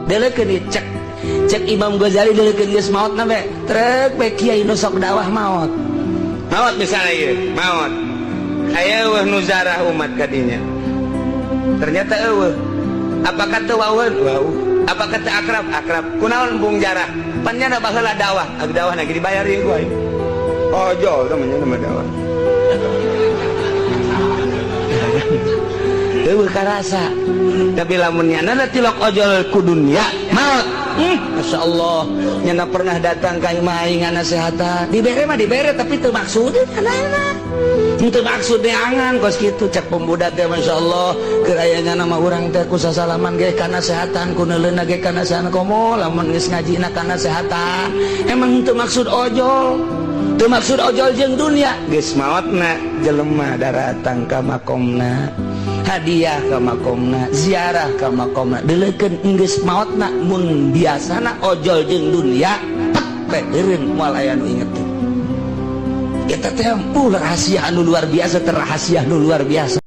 delekeun ieu cek Imam Ghazali delekeun geus maot na be trek be kiai nu sok dakwah maot misalnya ieu maot aya eueuh nu zarah umat ka dinya ternyata eueuh apa kata wauheun wau apa kata akrab kunaon bung jarah pannya baheula dakwah dakwah lagi dibayar ieu gua ojo namanya nama dakwah eueuh karasa tapi lamun nyana tilok ojol ku dunya maot Masya Allah nyana pernah datang ka imah aing nasehatan dibere mah dibere tapi teu maksud nyana teu maksud angan kos kitu cek pemuda teh Masya Allah keur aya nyana mah urang teh ku sasalaman ge kana nasehatan ku neuleuna ge kana nasehatan komo lamun geus ngajina kana nasehatan emang teu maksud ojol jeung dunia geus maotna jelema datang ka makomna hadiah ka makomna ziarah ka makomna deulekeun geus maotna mun biasana ojol jeung dunia pek eureun moal aya nu inget eta teh rahasia anu luar biasa